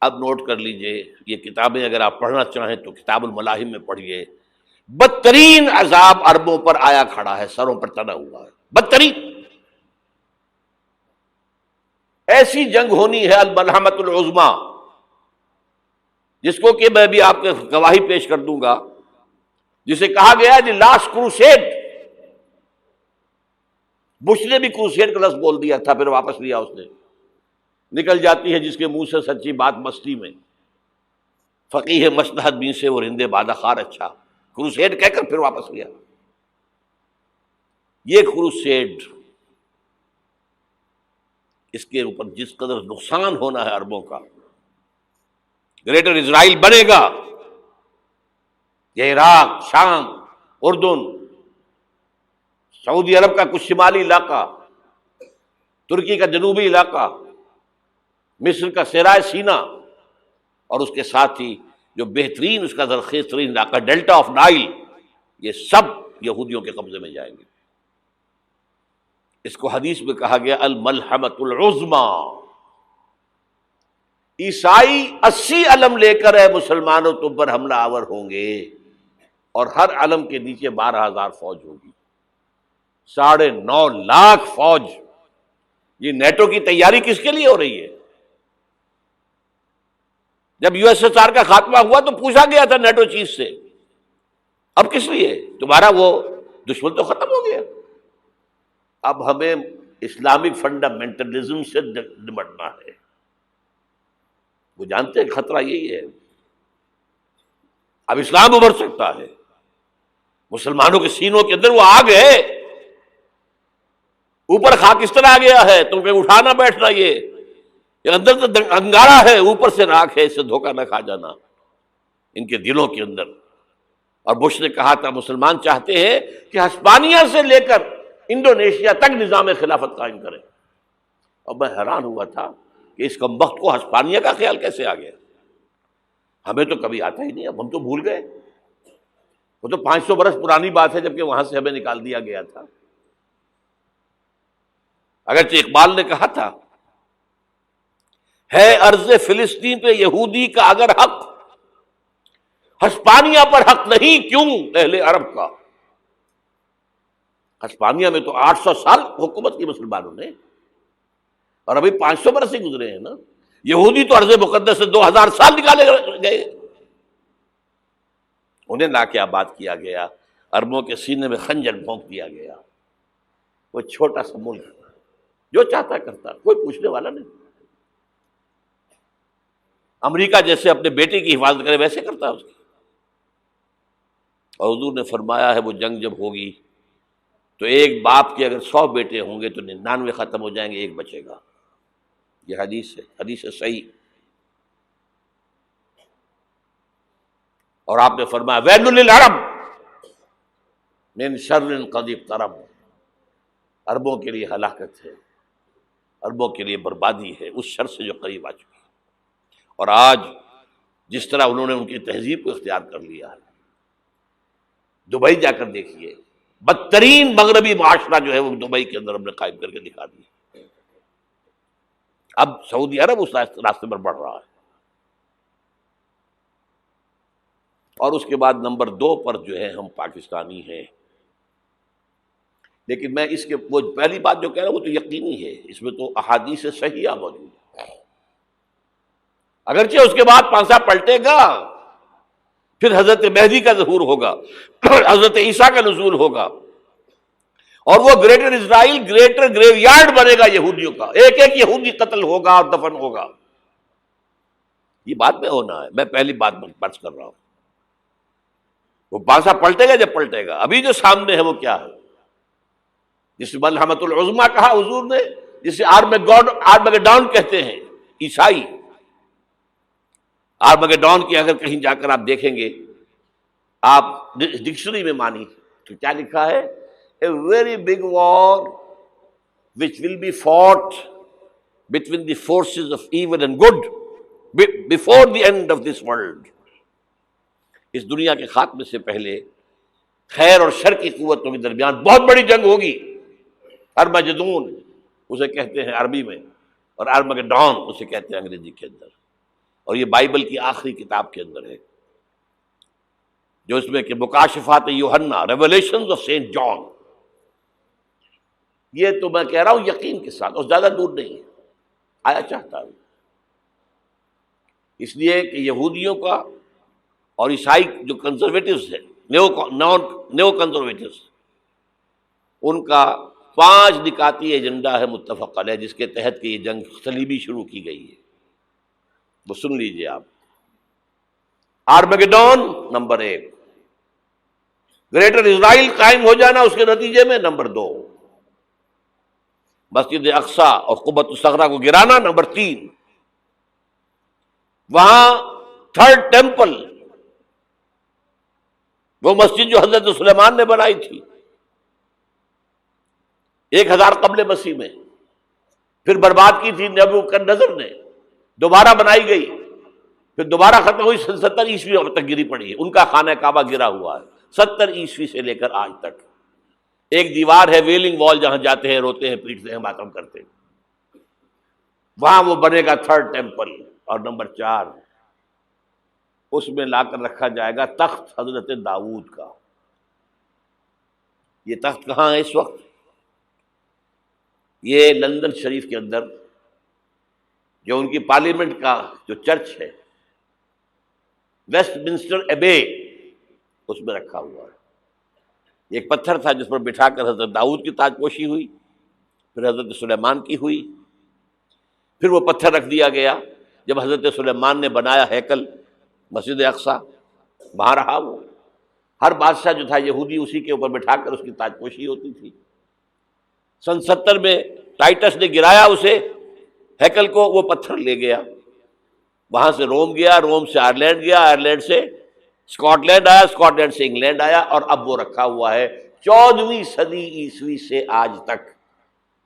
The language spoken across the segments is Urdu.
اب نوٹ کر لیجئے، یہ کتابیں اگر آپ پڑھنا چاہیں تو کتاب الملاحم میں پڑھیے، بدترین عذاب عربوں پر آیا کھڑا ہے، سروں پر تنا ہوا ہے، بدترین ایسی جنگ ہونی ہے الملحمۃ العظمی، جس کو کہ میں بھی آپ کے گواہی پیش کر دوں گا، جسے کہا گیا ہے دی لاسٹ کروسیڈ۔ بش نے بھی کروسیڈ کا لفظ بول دیا تھا، پھر واپس لیا اس نے، نکل جاتی ہے جس کے منہ سے سچی بات مستی میں، فقیہ مصلحت بین سے وہ رندے بادہ خار اچھا، کروسیڈ کہہ کر پھر واپس لیا۔ یہ کروسیڈ، اس کے اوپر جس قدر نقصان ہونا ہے عربوں کا، گریٹر اسرائیل بنے گا، یہ عراق، شام، اردن، سعودی عرب کا کچھ شمالی علاقہ، ترکی کا جنوبی علاقہ، مصر کا صحرائے سینا، اور اس کے ساتھ ہی جو بہترین اس کا زرخیز ترین علاقہ ڈیلٹا آف نائل، یہ سب یہودیوں کے قبضے میں جائیں گے۔ اس کو حدیث میں کہا گیا الملحمۃ العظمی۔ عیسائی 80 علم لے کر اے مسلمانوں تم پر حملہ آور ہوں گے، اور ہر علم کے نیچے 12,000 فوج ہوگی، 9.5 لاکھ فوج۔ یہ نیٹو کی تیاری کس کے لیے ہو رہی ہے؟ جب یو ایس ایس آر کا خاتمہ ہوا تو پوچھا گیا تھا نیٹو چیف سے، اب کس لیے؟ تمہارا وہ دشمن تو ختم ہو گیا، اب ہمیں اسلامک فنڈامنٹلزم سے نمٹنا ہے۔ وہ جانتے ہیں خطرہ یہی ہے، اب اسلام ابھر سکتا ہے، مسلمانوں کے سینوں کے اندر وہ آگ ہے، اوپر خاکستر آ گیا ہے، تم کہیں اٹھانا بیٹھنا، یہ اندر تو انگارہ ہے، اوپر سے راکھ ہے، اس سے دھوکہ نہ کھا جانا ان کے دلوں کے اندر۔ اور بش نے کہا تھا مسلمان چاہتے ہیں کہ ہسپانیہ سے لے کر انڈونیشیا تک نظام خلافت قائم کریں، اور میں حیران ہوا تھا کہ اس کمبخت کو ہسپانیہ کا خیال کیسے آ گیا؟ ہمیں تو کبھی آتا ہی نہیں، اب ہم تو بھول گئے، وہ تو 500 برس پرانی بات ہے جبکہ وہاں سے ہمیں نکال دیا گیا تھا۔ اگرچہ اقبال نے کہا تھا ہے ارض فلسطین پہ یہودی کا اگر حق، ہسپانیہ پر حق نہیں کیوں اہل عرب کا؟ ہسپانیہ میں تو 800 سال حکومت کی مسلمانوں نے، اور ابھی 500 برس ہی گزرے ہیں نا۔ یہودی تو ارض مقدس سے 2000 سال نکالے گئے، انہیں لا کے آباد کیا گیا، عربوں کے سینے میں خنجر بھونک دیا گیا۔ وہ چھوٹا سا ملک جو چاہتا کرتا، کوئی پوچھنے والا نہیں۔ امریکہ جیسے اپنے بیٹے کی حفاظت کرے ویسے کرتا ہے اس کی۔ اور حضور نے فرمایا ہے وہ جنگ جب ہوگی تو ایک باپ کے اگر 100 بیٹے ہوں گے تو 99 ختم ہو جائیں گے، ایک بچے گا۔ یہ حدیث ہے، حدیث ہے صحیح۔ اور آپ نے فرمایا ویل للعرب من شر قد اقترب، عربوں کے لیے ہلاکت ہے، عربوں کے لیے بربادی ہے اس شر سے جو قریب آ چکی ہے۔ اور آج جس طرح انہوں نے ان کی تہذیب کو اختیار کر لیا ہے، دبئی جا کر دیکھیے، بدترین مغربی معاشرہ جو ہے وہ دبئی کے اندر ہم نے قائم کر کے دکھا دیا۔ اب سعودی عرب اس راستے پر بڑھ رہا ہے۔ اور اس کے بعد نمبر 2 پر جو ہے ہم پاکستانی ہیں، لیکن میں اس کے وہ پہلی بات جو کہہ رہا ہوں وہ تو یقینی ہے، اس میں تو احادیث صحیحہ موجود ہے۔ اگرچہ اس کے بعد پانسا پلٹے گا، پھر حضرت مہدی کا ظہور ہوگا، حضرت عیسیٰ کا نزول ہوگا، اور وہ گریٹر اسرائیل گریٹر گریو یارڈ بنے گا یہودیوں کا، ایک ایک یہودی قتل ہوگا اور دفن ہوگا۔ یہ بات میں ہونا ہے، میں پہلی بات برس کر رہا ہوں۔ وہ پانسا پلٹے گا جب پلٹے گا، ابھی جو سامنے ہے وہ کیا ہے؟ جس ملحمۃ العظمی کہا حضور نے، جسے آرمگیڈون کہتے ہیں عیسائی۔ آرمگیڈون کی اگر کہیں جا کر آپ دیکھیں گے، آپ ڈکشنری میں مانی تو کیا لکھا ہے؟ A very big war which will be fought between the forces of evil and good before the end of this world۔ اس دنیا کے خاتمے سے پہلے خیر اور شر کی قوتوں کے درمیان بہت بڑی جنگ ہوگی۔ ارمجدون اسے کہتے ہیں عربی میں، اور آرمگیڈون اسے کہتے ہیں انگریزی کے اندر۔ اور یہ بائبل کی آخری کتاب کے اندر ہے، جو اس میں کہ مکاشفات یوحنا، ریولیشنز آف سینٹ جان. یہ تو میں کہہ رہا ہوں یقین کے ساتھ، اور زیادہ دور نہیں ہے، آیا چاہتا ہوں. اس لیے کہ یہودیوں کا اور عیسائی جو کنزرویٹوز ہیں، نیو کنزرویٹوز، ان کا 5 نکاتی ایجنڈا ہے متفق علیہ، جس کے تحت کہ یہ جنگ صلیبی شروع کی گئی ہے. وہ سن لیجئے آپ. آرمیگیڈون نمبر 1، گریٹر اسرائیل قائم ہو جانا اس کے نتیجے میں نمبر 2، مسجد اقصی اور قبۃ الصخرہ کو گرانا نمبر 3، وہاں تھرڈ ٹیمپل، وہ مسجد جو حضرت سلیمان نے بنائی تھی 1000 قبل مسیح میں، پھر برباد کی تھی نبوکدنضر نے، دوبارہ بنائی گئی، پھر دوبارہ ختم ہوئی 70 عیسوی تک گری پڑی ہے. ان کا خانہ کعبہ گرا ہوا ہے 70 عیسوی سے لے کر آج تک. ایک دیوار ہے ویلنگ وال، جہاں جاتے ہیں، روتے ہیں، پیٹتے ہیں، ماتم کرتے ہیں، وہاں وہ بنے گا تھرڈ ٹیمپل. اور نمبر 4، اس میں لا کر رکھا جائے گا تخت حضرت داؤد کا. یہ تخت کہاں ہے اس وقت؟ یہ لندن شریف کے اندر، جو ان کی پارلیمنٹ کا جو چرچ ہے، ویسٹ منسٹر ایبے، اس میں رکھا ہوا ہے. ایک پتھر تھا جس پر بٹھا کر حضرت داؤد کی تاج پوشی ہوئی، پھر حضرت سلیمان کی ہوئی، پھر وہ پتھر رکھ دیا گیا جب حضرت سلیمان نے بنایا ہیکل مسجد اقصی، وہاں رہا وہ. ہر بادشاہ جو تھا یہودی اسی کے اوپر بٹھا کر اس کی تاج پوشی ہوتی تھی. سن 70 میں ٹائٹس نے گرایا اسے، ہیکل کو، وہ پتھر لے گیا، وہاں سے روم گیا، روم سے آئرلینڈ گیا، آئرلینڈ سے اسکاٹ لینڈ آیا، اسکاٹ لینڈ سے انگلینڈ آیا، اور اب وہ رکھا ہوا ہے 14ویں صدی عیسوی سے آج تک.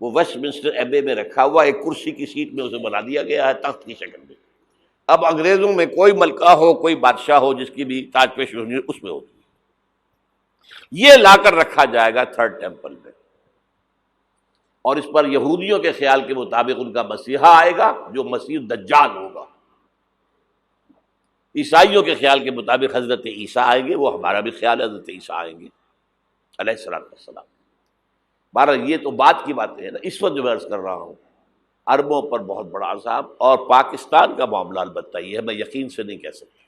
وہ ویسٹ منسٹر ایبے میں رکھا ہوا، ایک کرسی کی سیٹ میں اسے بنا دیا گیا ہے تخت کی شکل میں. اب انگریزوں میں کوئی ملکہ ہو، کوئی بادشاہ ہو جس کی بھی تاج پوشی ہونی اس میں ہوتی. یہ لا کر رکھا جائے گا تھرڈ ٹیمپل میں، اور اس پر یہودیوں کے خیال کے مطابق ان کا مسیحا آئے گا جو مسیح دجال ہوگا. عیسائیوں کے خیال کے مطابق حضرت عیسیٰ آئیں گے، وہ ہمارا بھی خیال ہے حضرت عیسیٰ آئیں گے علیہ السلام. بہرحال یہ تو بات کی باتیں ہیں نا. اس وقت جو میں عرض کر رہا ہوں، عربوں پر بہت بڑا عذاب، اور پاکستان کا معاملہ البتہ یہ ہے، میں یقین سے نہیں کہہ سکتا.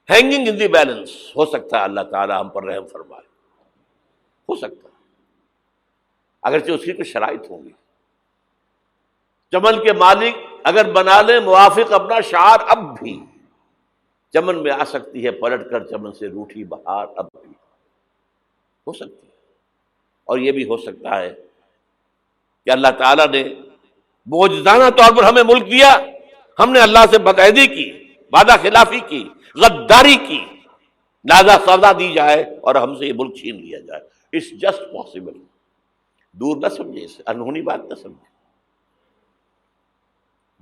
ہینگنگ ان دی بیلنس، ہو سکتا ہے اللہ تعالیٰ ہم پر رحم فرمائے، ہو سکتا ہے، اگرچہ اس کی کچھ شرائط ہوں گی. چمن کے مالک اگر بنا لیں موافق اپنا شعار، اب بھی چمن میں آ سکتی ہے پلٹ کر چمن سے روٹھی بہار، اب بھی ہو سکتی ہے. اور یہ بھی ہو سکتا ہے کہ اللہ تعالیٰ نے معجزانہ طور پر ہمیں ملک دیا، ہم نے اللہ سے بدعہدی کی، وعدہ خلافی کی، غداری کی، لہذا سزا دی جائے اور ہم سے یہ ملک چھین لیا جائے. It's just possible. دور نہ سمجھے اسے، انہونی بات نہ سمجھے.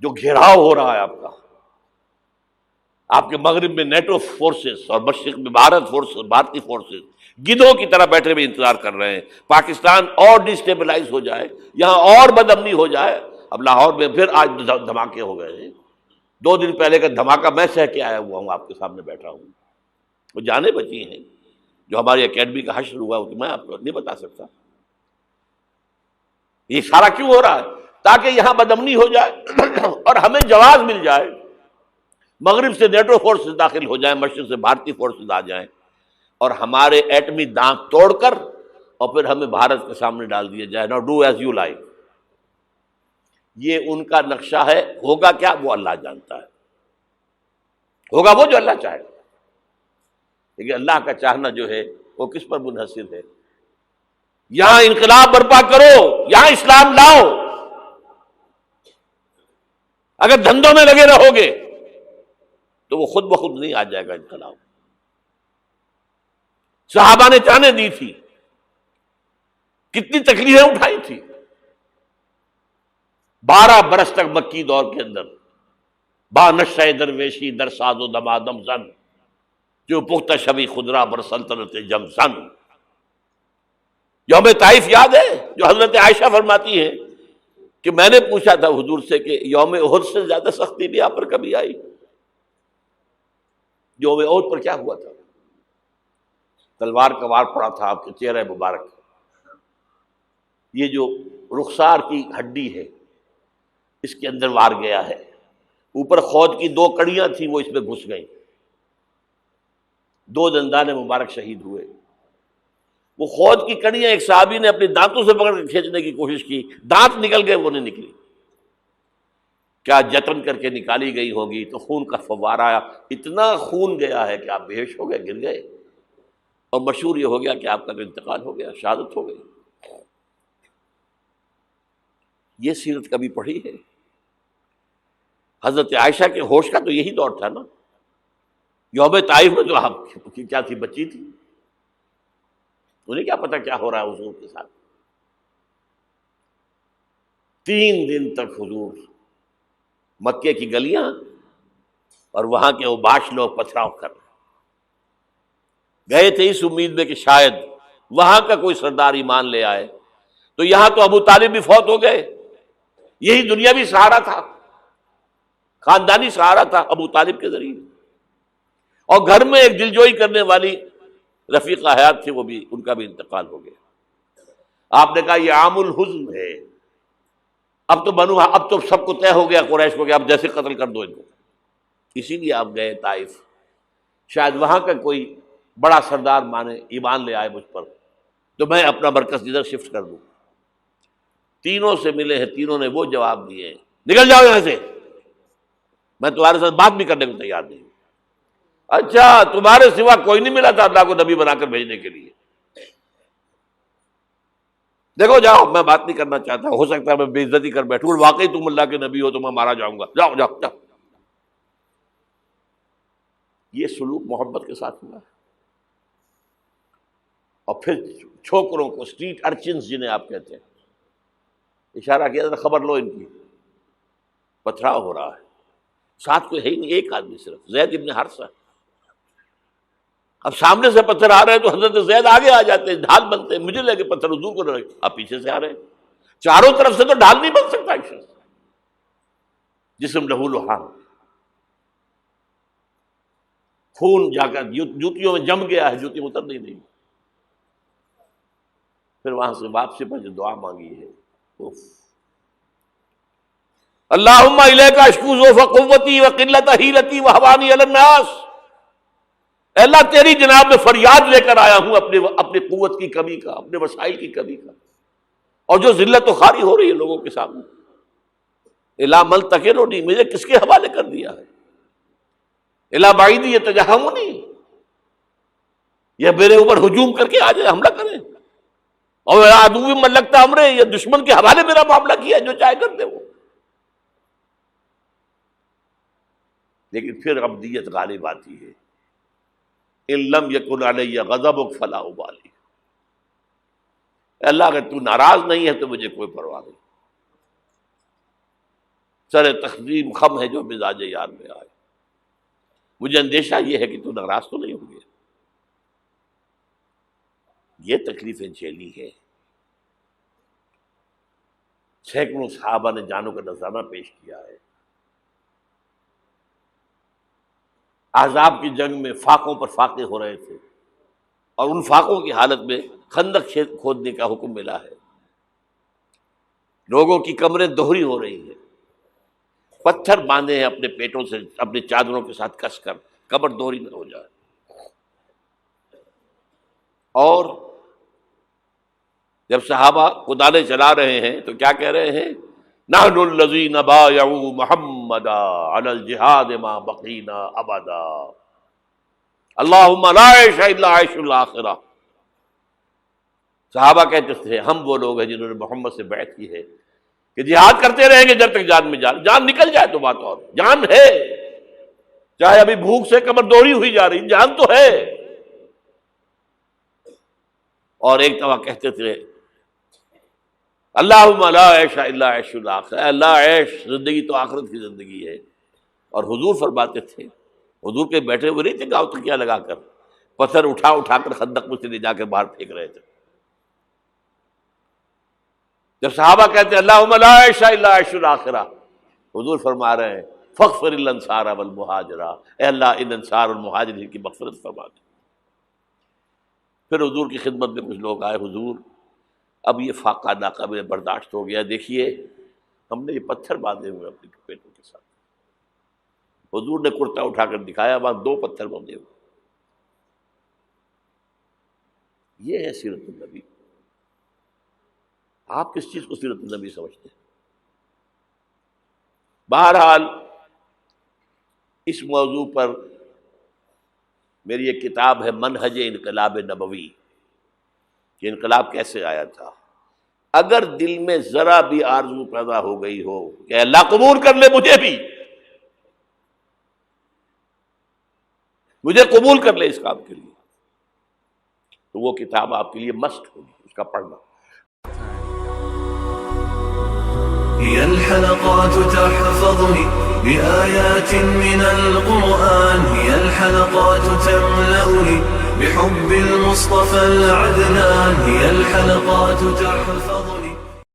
جو گھیراؤ ہو رہا ہے آپ کا، آپ کے مغرب میں نیٹو فورسز اور مشرق میں بھارتی فورسز گدھوں کی طرح بیٹھے ہوئے انتظار کر رہے ہیں پاکستان اور ڈسٹیبلائز ہو جائے، یہاں اور بدامنی ہو جائے. اب لاہور میں پھر آج دھماکے ہو گئے ہیں. 2 دن پہلے کا دھماکہ میں سہ کے آیا ہوا ہوں، آپ کے سامنے بیٹھا ہوں. وہ جانیں بچی ہیں، جو ہماری اکیڈمی کا حشر ہوا وہ تو میں آپ کو نہیں بتا سکتا. یہ سارا کیوں ہو رہا ہے؟ تاکہ یہاں بدامنی ہو جائے اور ہمیں جواز مل جائے. مغرب سے نیٹو فورسز داخل ہو جائیں، مشرق سے بھارتی فورسز آ جائیں، اور ہمارے ایٹمی دانت توڑ کر اور پھر ہمیں بھارت کے سامنے ڈال دیا جائے. نو ڈو ایز یو لائک. یہ ان کا نقشہ ہے. ہوگا کیا وہ اللہ جانتا ہے، ہوگا وہ جو اللہ چاہے. لیکن اللہ کا چاہنا جو ہے وہ کس پر منحصر ہے؟ یہاں انقلاب برپا کرو، یہاں اسلام لاؤ. اگر دھندوں میں لگے رہو گے تو وہ خود بخود نہیں آ جائے گا انقلاب. صحابہ نے جانیں دی تھی، کتنی تکلیفیں اٹھائی تھی. 12 برس تک مکی دور کے اندر با نشہ درویشی در ساز و دمادم زن، جو پختہ شبی خدرا بر سلطنت جم زن. یوم طائف یاد ہے جو حضرت عائشہ فرماتی ہے کہ میں نے پوچھا تھا حضور سے کہ یوم احد سے زیادہ سختی بھی آپ پر کبھی آئی؟ یوم احد پر کیا ہوا تھا؟ تلوار کا وار پڑا تھا آپ کے چہرہ مبارک، یہ جو رخسار کی ہڈی ہے اس کے اندر وار گیا ہے، اوپر خود کی 2 کڑیاں تھیں وہ اس میں گھس گئیں، 2 دندان مبارک شہید ہوئے۔ وہ خود کی کڑیاں ایک صحابی نے اپنے دانتوں سے پکڑ کر کھینچنے کی کوشش کی، دانت نکل گئے، وہ نہیں نکلی، کیا جتن کر کے نکالی گئی ہوگی تو خون کا فوارہ آیا، اتنا خون گیا ہے کہ آپ بے ہوش ہو گئے، گر گئے، اور مشہور یہ ہو گیا کہ آپ کا انتقال ہو گیا، شہادت ہو گئی۔ یہ سیرت کبھی پڑھی ہے؟ حضرت عائشہ کے ہوش کا تو یہی دور تھا نا، یوم طائف میں جو آپ کی کیا تھی، بچی تھی، انہیں کیا پتا کیا ہو رہا ہے حضور کے ساتھ۔ 3 دن تک حضور مکے کی گلیاں اور وہاں کے اوباش لوگ پتھراؤ کر رہے گئے تھے اس امید میں کہ شاید وہاں کا کوئی سردار ایمان لے آئے، تو یہاں تو ابو طالب بھی فوت ہو گئے، یہی دنیاوی سہارا تھا، خاندانی سہارا تھا ابو طالب کے ذریعے، اور گھر میں ایک دلجوئی کرنے والی رفیقہ حیات تھی، وہ بھی، ان کا بھی انتقال ہو گیا۔ آپ نے کہا یہ عام الحزن ہے، اب تو سب کو طے ہو گیا قریش کو کہ اب جیسے قتل کر دو ان کو، اسی لیے آپ گئے طائف، شاید وہاں کا کوئی بڑا سردار مانے ایمان لے آئے مجھ پر تو میں اپنا مرکز ادھر شفٹ کر دوں۔ تینوں سے ملے ہیں، تینوں نے وہ جواب دیے، نکل جاؤ یہاں سے، میں تمہارے ساتھ بات بھی کرنے کو تیار نہیں۔ اچھا، تمہارے سوا کوئی نہیں ملا تھا اللہ کو نبی بنا کر بھیجنے کے لیے؟ دیکھو جاؤ، میں بات نہیں کرنا چاہتا، ہو سکتا ہے میں بے عزتی کر بیٹھوں، واقعی تم اللہ کے نبی ہو تو میں مارا جاؤں گا، جاؤ جاؤ جاؤ۔ یہ سلوک محبت کے ساتھ ہوا ہے۔ اور پھر چھوکروں کو، اسٹریٹ ارچنز جنہیں آپ کہتے ہیں، اشارہ کیا تھا، خبر لو ان کی، پتھراؤ ہو رہا ہے، ساتھ کوئی ہے ہی نہیں، ایک آدمی صرف، زید ابن حارثہ۔ اب سامنے سے پتھر آ رہے ہیں تو حضرت زید آگے آ جاتے ہیں، ڈھال بنتے ہیں، مجھے لگے پتھر حضور کو لگے، آپ پیچھے سے آ رہے ہیں، چاروں طرف سے تو ڈھال نہیں بن سکتا ایک شخص، جسم لہو لہان، خون جا کر جوتیوں میں جم گیا ہے، جوتی اتر نہیں۔ پھر وہاں سے واپسی پر جو دعا مانگی ہے، اللہم الیک اشکو ضعف قوتی وقلت حیلتی وہوانی علی الناس، اے اللہ تیری جناب میں فریاد لے کر آیا ہوں اپنی قوت کی کمی کا، اپنے وسائل کی کمی کا، اور جو ذلت و خواری ہو رہی ہے لوگوں کے سامنے، الا من تکلنی، مجھے کس کے حوالے کر دیا ہے، الا بعیدی یتجہمنی، یہ میرے اوپر ہجوم کر کے آ جائے، حملہ کرے، اور عدو من لگتا امرے، یہ دشمن کے حوالے میرا معاملہ کیا، جو چاہے کر دے وہ۔ لیکن پھر عبدیت غالب آتی ہے، ان لم یکن علی غضبک فلا ابالی، اللہ اگر تو ناراض نہیں ہے تو مجھے کوئی پرواہ نہیں، سر تقسیم خم ہے جو مزاج یار میں آئے، مجھے اندیشہ یہ ہے کہ تو ناراض تو نہیں ہو گیا۔ یہ تکلیفیں جھیلی ہے، سینکڑوں صحابہ نے جانوں کا نذرانہ پیش کیا ہے، احزاب کی جنگ میں فاقوں پر فاقے ہو رہے تھے، اور ان فاقوں کی حالت میں خندق کھودنے کا حکم ملا ہے، لوگوں کی کمریں دوہری ہو رہی ہیں، پتھر باندھے ہیں اپنے پیٹوں سے، اپنی چادروں کے ساتھ کس کر کمر دوہری نہ ہو جائے، اور جب صحابہ کدالیں چلا رہے ہیں تو کیا کہہ رہے ہیں، نحن الذین بایعوا محمدا علی الجہاد ما بقینا ابدا، اللہم لا عیش الا عیش الاخرہ۔ صحابہ کہتے تھے ہم وہ لوگ ہیں جنہوں نے محمد سے بیعت کی ہے کہ جہاد کرتے رہیں گے جب تک جان میں جان نکل جائے تو بات اور، جان ہے، چاہے ابھی بھوک سے کمر دوہری ہوئی جا رہی، جان تو ہے۔ اور ایک دفعہ کہتے تھے اللہم لا عیش الا عیش الاخرہ، اللہ عیش، زندگی تو آخرت کی زندگی ہے۔ اور حضور فرماتے تھے، حضور کے بیٹھے ہوئے نہیں تھے گاؤں تکیہ لگا کر، پتھر اٹھا اٹھا کر خندق میں سے لے جا کر باہر پھینک رہے تھے، جب صحابہ کہتے ہیں اللہم لا عیش الا عیش الآخرہ، حضور فرما رہے ہیں فاغفر الانصار والمہاجرہ، اے اللہ ان انصار اور مہاجرین کی مغفرت فرما دے۔ پھر حضور کی خدمت میں کچھ لوگ آئے، حضور اب یہ فاقہ ناقابل برداشت ہو گیا، دیکھیے ہم نے یہ پتھر باندھے ہوئے اپنے پیٹوں کے ساتھ۔ حضور نے کرتا اٹھا کر دکھایا، وہاں 2 پتھر باندھے ہوئے۔ یہ ہے سیرت النبی۔ آپ کس چیز کو سیرت النبی سمجھتے ہیں؟ بہرحال اس موضوع پر میری ایک کتاب ہے منہج انقلاب نبوی، کہ انقلاب کیسے آیا تھا۔ اگر دل میں ذرا بھی آرزو پیدا ہو گئی ہو کہ اللہ قبول کر لے مجھے بھی، مجھے قبول کر لے اس کام کے لیے، تو وہ کتاب آپ کے لیے مست ہوگی، اس کا پڑھنا۔ هي الحلقات تحفظني بآيات من القرآن، هي الحلقات تملأني بحب المصطفى العدنان، هي الحلقات تحفظني